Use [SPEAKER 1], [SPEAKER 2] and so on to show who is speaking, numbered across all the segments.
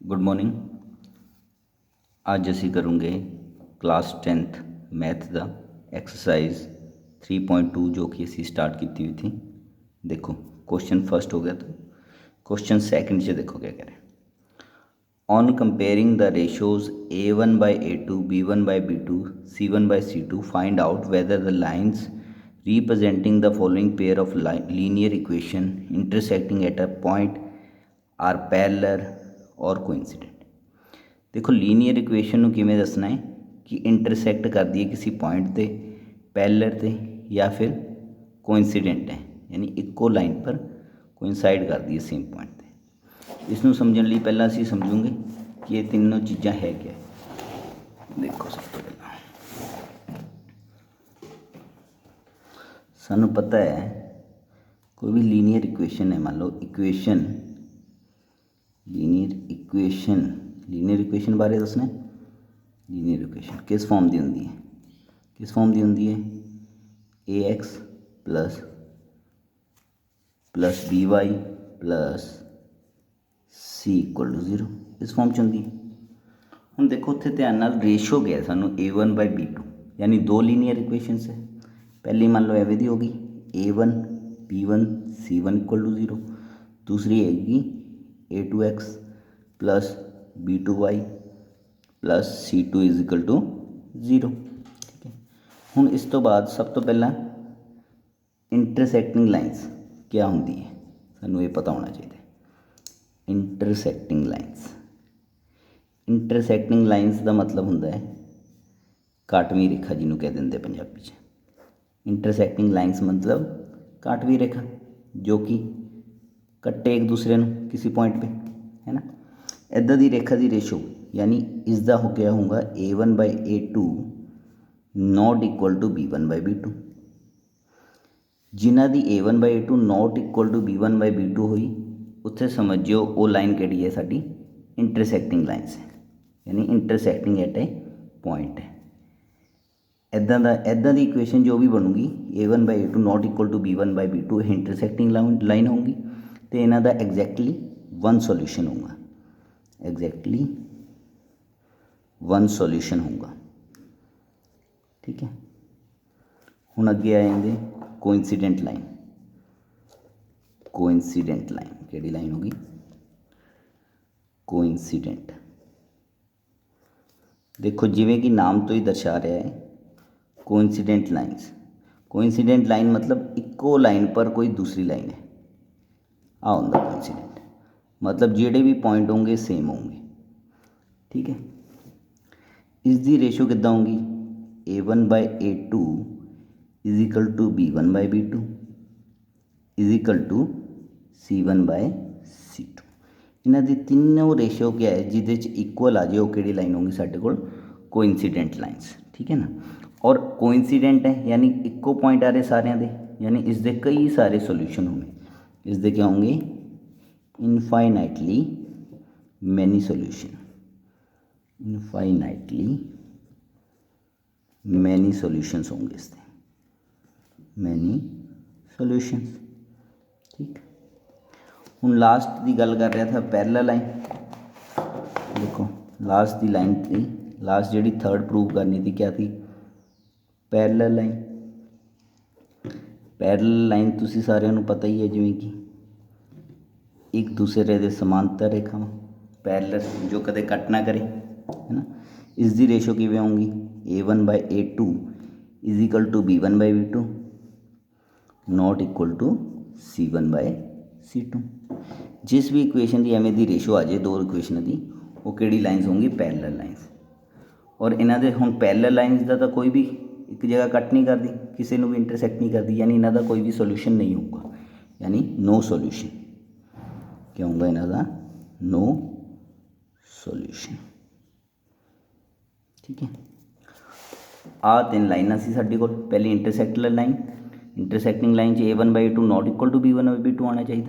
[SPEAKER 1] Good morning. ਅੱਜ ਅਸੀਂ ਕਰਾਂਗੇ क्लास 10th मैथ ਦਾ एक्सरसाइज 3.2 जो कि ਅਸੀਂ स्टार्ट की हुई थी। देखो क्वेश्चन फर्स्ट हो गया, तो क्वेश्चन सेकंड से देखो क्या कह रहे हैं। On comparing the ratios a1 by a2, b1 by b2, c1 by c2 find out whether the lines representing the following pair of linear equation intersecting at a point are parallel or coincident। देखो linear equation ਨੂੰ ਕਿਵੇਂ ਦੱਸਣਾ ਹੈ कि इंटरसैक्ट करती है किसी point ते, पैरेलल ते या फिर कोइंसीडेंट है, यानी इक्को लाइन पर कोइंसाइड करती है सेम पॉइंट ते। इसनों समझण लई पहला असीं समझूंगे कि ये तीनों चीज़ां है क्या। देखो सब तो पहला सानू पता है कोई भी लीनियर इक्वेशन है, मान लो इक्वेशन लीनियर इक्वेशन बारे दसना है। लीनियर इक्वेशन किस फॉर्म की होंगी है, किस फॉर्म की होंगी है, a x plus b y plus c equal to 0, इस फॉर्म च होंगी। हुण देखो उत्थे ध्यान नाल रेशो क्या है सानू a1 by b2, यानी दो लीनियर इक्वेशनस है। पहली मान लो एवें दी होगी a1 b1 c1 equal to 0, दूसरी हैगी a2x plus b2y plus c2 is equal to 0। ठीक है, हुण इस तो बाद सब तो पहला इंटरसैक्टिंग लाइन्स क्या होंगी है, सानू ये पता होना चाहिए। इंटरसैक्टिंग लाइन्स का मतलब होंदा है काटवीं रेखा, जिन्हों कह देंगे पंजाबी च। इंटरसैक्टिंग लाइन्स मतलब काटवीं रेखा जो कि कट्टे एक दूसरे नूं किसी पॉइंट पे, है ना। इदां दी रेखा की रेशो यानी इसका हो गया होगा a1 by a2 not equal to b1 by b2। जिन्हां दी a1 by a2 not equal to b1 by b2 हुई, उत्थे समझो वो लाइन किहड़ी है, साडी इंटरसैक्टिंग लाइन्स है, यानी इंटरसैक्टिंग एट ए पॉइंट है। इदां दी इक्वेशन जो भी बनूगी a1 by a2 not equal to b1 by b2 intersecting line होगी, तो इन्हां दा एग्जैक्टली वन सोल्यूशन होगा, एग्जैक्टली वन सोल्यूशन होगा। ठीक है, हुण अगे आ जाएंगे कोइंसीडेंट लाइन। कोइंसीडेंट लाइन किहड़ी लाइन होगी, कोइंसीडेंट। देखो जिवें कि नाम तो ही दर्शा रहा है कोइंसीडेंट लाइन्स। कोइंसीडेंट लाइन मतलब इक्को लाइन पर कोई दूसरी लाइन है, आ होंदा कोइंसीडेंट, मतलब जेडे भी पॉइंट होंगे सेम होंगे। ठीक है, इसकी रेशो कितना होगी a1 by a2 is equal to b1 by b2 is equal to c1 by c2। इन्हां दी तीनों रेशो क्या है जिहदे च इक्वल आ जाए, वो किहड़ी लाइन होगी साडे कोल, कोइंसीडेंट लाइन्स। ठीक है ना, और कोइंसीडेंट है यानी इक्को पॉइंट आ रहे सारिਆਂ दे, यानी इसके कई सारे सोल्यूशन होंगे। इसके क्या होंगे, infinitely many solution, infinitely many solutions होंगे इसके, मैनी सोल्यूशंस। ठीक, हुण लास्ट की गल कर रहा था पैरेलल लाइन। देखो लास्ट की लाइन थी, लास्ट जी थर्ड प्रूव करनी थी क्या थी, पैरेलल लाइन। पैरेलल लाइन तुसी सारिਆਂ ਨੂੰ पता ही है, जिवें कि एक दूसरे के समांतर रेखावां पैरेलल जो कदे कट ना करे, है ना। इसकी रेशो किवें होंगी a1 by a2 is equal to b1 by b2 not equal to c1 by c2। जिस भी इक्वेशन की एवें दी रेशो आ जाए दो इक्वेशन की, वो किहड़ी लाइन्स होंगी, पैरेलल लाइन्स। और इन्हां दे हुण पैरेलल लाइन्स का तो कोई भी एक जगह कट नहीं करती, किसी को भी इंटरसैक्ट नहीं करती, यानी इन्हां दा कोई भी सोल्यूशन नहीं होगा, यानी नो सोल्यूशन। क्या होगा इन्हां दा, नो सोल्यूशन। ठीक है, आ तीन लाइनां सी साडे कोल। पहली intersecting line a1 by a2 not equal to b1 by b2 आना चाहिए।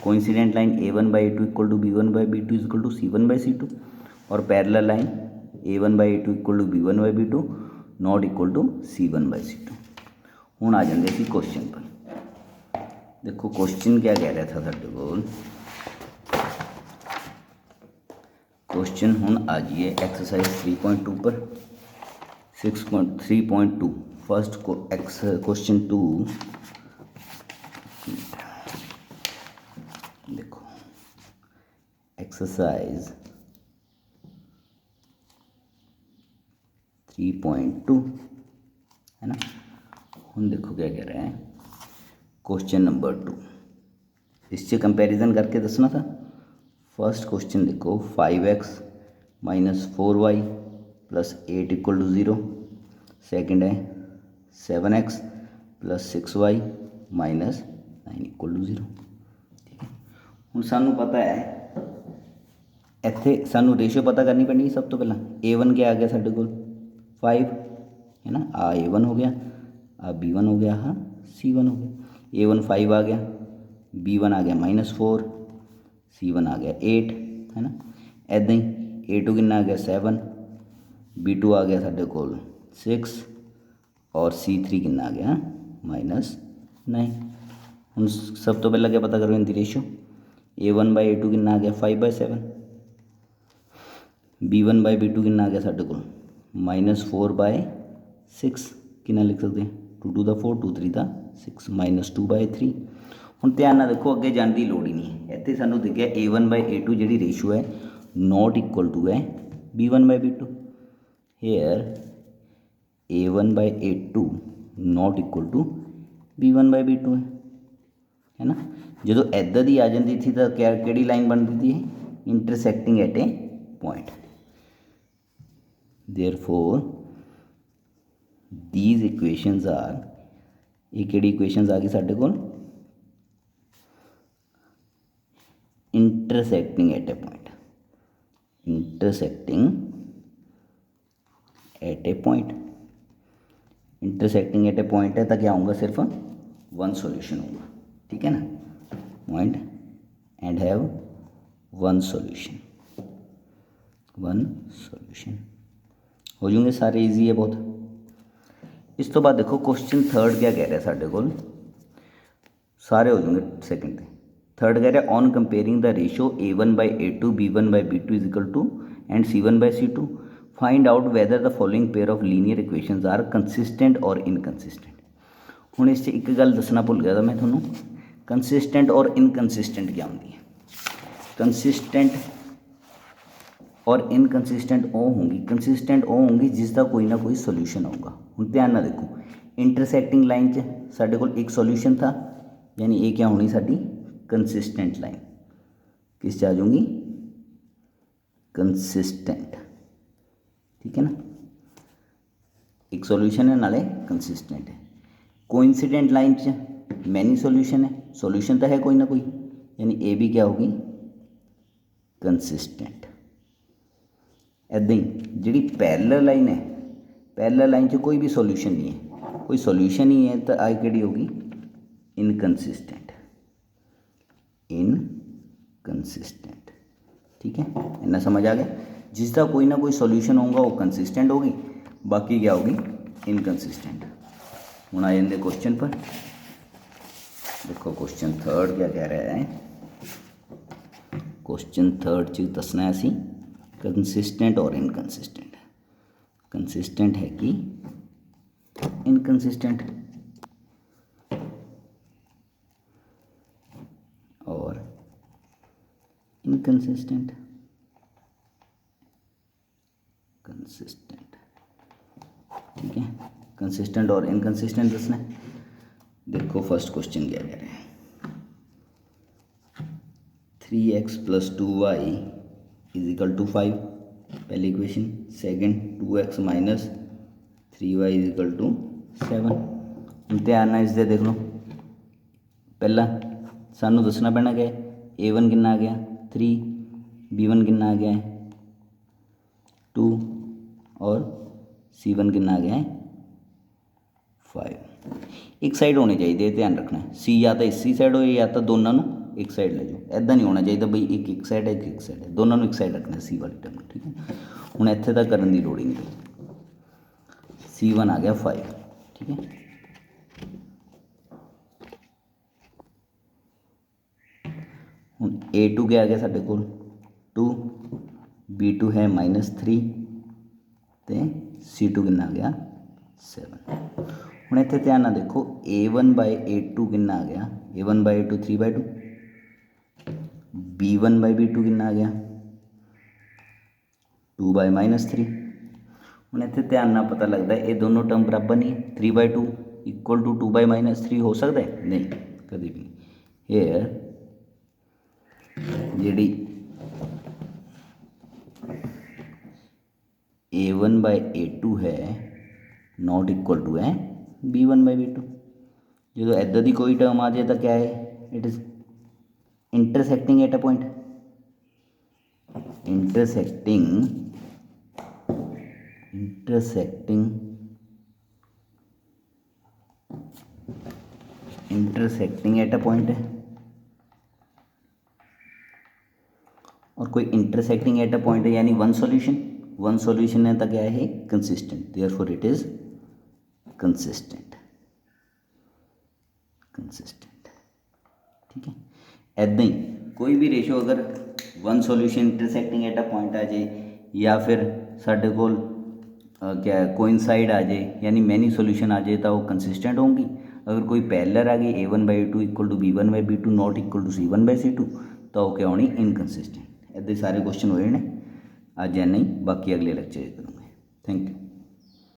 [SPEAKER 1] Coincident line a1 by a2 equal to b1 by b2 is equal to c1 by c2, और parallel line a1 by a2 equal to b1 by b2 not equal to c1 by c2। हुण आ जाते सी question पर। देखो question क्या कह रहा था साडे कोल, क्वेश्चन हुण आ जाइए एक्सरसाइज 3.2 पर 6.3.2 फर्स्ट क्वेश्चन 2 देखो एक्सरसाइज 3.2 है ना। हुण देखो क्या कह रहे हैं क्वेश्चन नंबर 2 इससे कंपैरिजन करके दसना था। फर्स्ट क्वेश्चन देखो 5x minus 4y plus 8 equal to 0। Second है 7x plus 6y minus 9 equal to 0। ठीक है हुण सानू पता है इत्थे सानू रेशियो पता करनी पैनी। सब तो पहला a1 क्या आ गया साडे कोल 5 है ना। आ a1 हो गया, आ b1 हो गया, हाँ c1 हो गया। a1 5 आ गया, b1 आ गया -4, c1 आ गया 8 है ना। ऐदा ही a2 कितना आ गया 7, b2 आ गया साढ़े कोल 6 और c3 कितना आ गया -9। हम सब तो पहला क्या पता करो इनकी रेशियो a1/a2 कितना आ गया 5/7, b1/b2 कितना आ गया साढ़े कोल -4/6 कितना लिख सकते हैं 2 to the 4 2 3 the 6 -2/3। ਹੁਣ ਧਿਆਨ ਨਾਲ देखो अगे जाने की लोड़ ही नहीं है। ਇੱਥੇ ਸਾਨੂੰ दिख गया a1/a2 जी रेशियो है नॉट इक्वल टू है b1/b2। Hair a1/a2 not equal to b1/b2 है ना। जो इदा की आ जाती थी तो क्या कि लाइन बनती थी intersecting at a point. Therefore these equations are ये किहड़ी इक्वेशनस आ गई साडे कोल intersecting at a point. Intersecting at a point, intersecting at a point है तो क्या होगा सिर्फ वन सॉल्यूशन होगा। ठीक है ना point and have one solution हो जाएंगे सारे ईजी है बहुत। इस तो बाद देखो क्वेश्चन थर्ड क्या कह रहा है साढ़े कोल सारे हो जाएंगे सेकंड। थर्ड कह रहा है on comparing the ratio a1/a2 b1/b2 is equal to and c1/c2 find out whether the following pair of linear equations are consistent और इनकंसिस्टेंट। हुण इस एक गल दसना भुल गया था मैं थोनों कंसिस्टेंट और इनकंसिस्टेंट क्या होंगी है। कंसिस्टेंट और इनकंसिस्टेंट वो होंगी, कंसिस्टेंट वो होंगी जिसका कोई ना कोई सोल्यूशन होगा। हुण ध्यान ना देखो इंटरसैक्टिंग लाइन च साडे कोल एक सोल्यूशन था यानी ये क्या होनी साडी कंसिस्टेंट लाइन किस आ जाऊँगी कंसिस्टेंट। ठीक है ना एक सॉल्यूशन है नाले कंसिस्टेंट है। कोइंसिडेंट लाइन च मैनी सॉल्यूशन है, सॉल्यूशन तो है कोई ना कोई यानी ए भी क्या होगी कंसिस्टेंट। ऐदा ही जी पैरेलल लाइन है पैरेलल लाइन च कोई भी सॉल्यूशन नहीं है, कोई सॉल्यूशन ही है तो आई कि होगी इनकंसिस्टेंट। इनकंसिस्टेंट ठीक है इतना समझ आ गया। जिसका कोई ना कोई सॉल्यूशन होगा वो कंसिस्टेंट होगी, बाकी क्या होगी इनकंसिस्टेंट। हुण आ जाते क्वेश्चन पर। देखो क्वेश्चन थर्ड क्या कह रहा है। क्वेश्चन थर्ड च दसना है असी कंसिस्टेंट और इनकंसिस्टेंट। कंसिस्टेंट है कि इनकंसिस्टेंट और इनकंसिस्टेंट कंसिस्टेंट। ठीक है कंसिस्टेंट और इनकंसिस्टेंट दसना है। देखो फर्स्ट क्वेश्चन क्या कह रहे हैं 3x + 2y is equal to 5 पहली equation. Second 2x - 3y is equal to 7। ध्यान ना इससे देख लो पहला सानू दसना पैना क्या a1 कितना आ गया 3 b1 कितना आ गया है 2 और c1 कितना आ गया है 5। एक साइड होनी चाहिए ध्यान रखना है c या तो इसी साइड हो या तो दोनों एक साइड ले जाओ। ऐदा नहीं होना चाहिए बई एक साइड है एक साइड है, दोनों एक साइड रखना सी वाली टर्म। ठीक है हुण इत्थे तक करने की लोड़ ही नहीं। c1 आ गया 5। ठीक है हुण a2 क्या आ गया साडे कोल 2 B2 है -3 तो C2 कितना आ गया 7। हुण इत्थे ध्यान नाल देखो A1/A2 कितना आ गया, A1/A2 3/2, B1/B2 कितना आ गया 2/-3। हुण इत्थे ध्यान नाल पता लगता है ये दोनों टर्म बराबर नहीं है, 3/2 इक्वल टू 2/-3 हो सकता है नहीं, कभी भी हेयर जी A1/A2 है नॉट इक्वल टू है B1/B2। जो इधर की कोई टर्म आ जाए तो क्या है, it is intersecting at a point, intersecting at a point है, और कोई इंटरसेक्टिंग एट अ पॉइंट है यानी वन सॉल्यूशन है तो क्या है consistent, therefore it is consistent. ठीक है, ऐदा ही कोई भी रेशो अगर one solution intersecting at a point आ जाए या फिर साढ़े कोल क्या कोइंसाइड आ जाए यानी मैनी सॉल्यूशन आ जाए तो वो कंसिस्टेंट होंगी। अगर कोई पैरेलल आ गई A1/A2 equal to B1/B2 not equal to C1/C2 तो वो क्या होनी इनकंसिस्टेंट। ऐसे सारे क्वेश्चन होए ने अज, नहीं बाकी अगले लेक्चर करूँगे। Thank you.